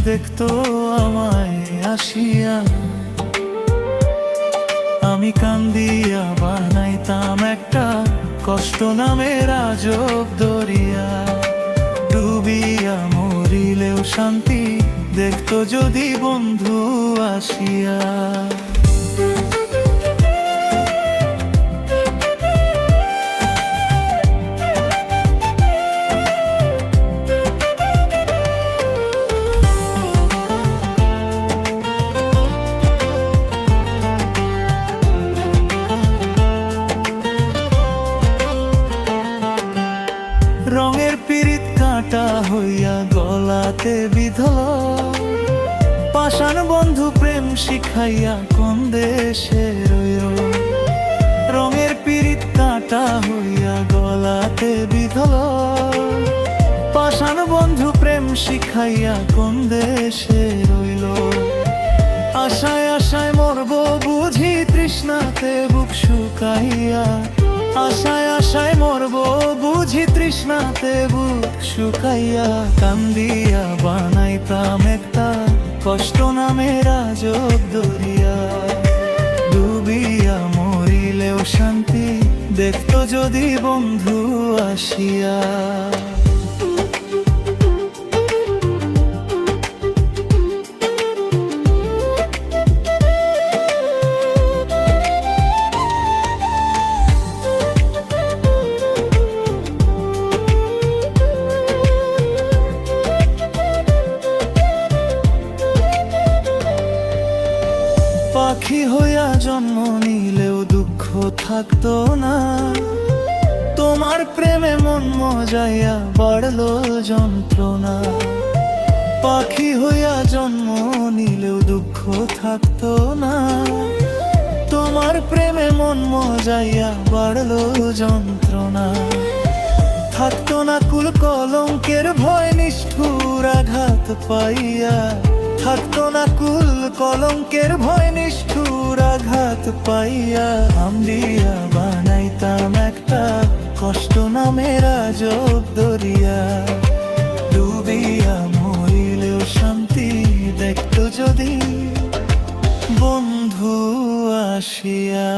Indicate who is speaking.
Speaker 1: দেখতো আমায় আসিয়া, আমি কান্দিয়া বানাইতাম একটা কষ্ট নামের আজব দরিয়া। ডুবিয়া মরিলেও শান্তি দেখতো যদি বন্ধু আসিয়া। রঙের পিরিত কাঁটা হইয়া গলাতে বিধল, পাষাণ বন্ধু প্রেম শিখাইয়া কোন দেশে রইল। রঙের পিরিত কাঁটা হইয়া গলাতে বিধল, পাষাণ বন্ধু প্রেম শিখাইয়া কোন দেশে রইল। আশায় আশায় মরব বুঝি তৃষ্ণাতে বুক শুকাইয়া, আশায় আশায় মরব বুঝি তৃষ্ণাতে বুক শুকাইয়া। কান্দিয়া বানাইতাম একটা কষ্ট নামের আজব দরিয়া। ডুবিয়া মরিলেও শান্তি দেখতো যদি বন্ধু আসিয়া। পাখি হইয়া জন্ম নিলেও দুঃখ থাকতো না, তোমার প্রেমে মন মজাইয়া বাড়লো যন্ত্রণা। পাখি হইয়া জন্ম নিলেও দুঃখ থাকতো না, তোমার প্রেমে মন মজাইয়া বাড়লো যন্ত্রণা। থাকতো না কুল কলঙ্কের ভয় নিষ্ঠুর আঘাত পাইয়া, থাকতো না কুল কলঙ্কের ভয় নিষ্ঠুর আঘাত পাইয়া। আমরা বানাইতাম একটা কষ্ট নামের আজব দরিয়া। ডুবিয়া মরিলেও শান্তি দেখতো যদি বন্ধু আসিয়া।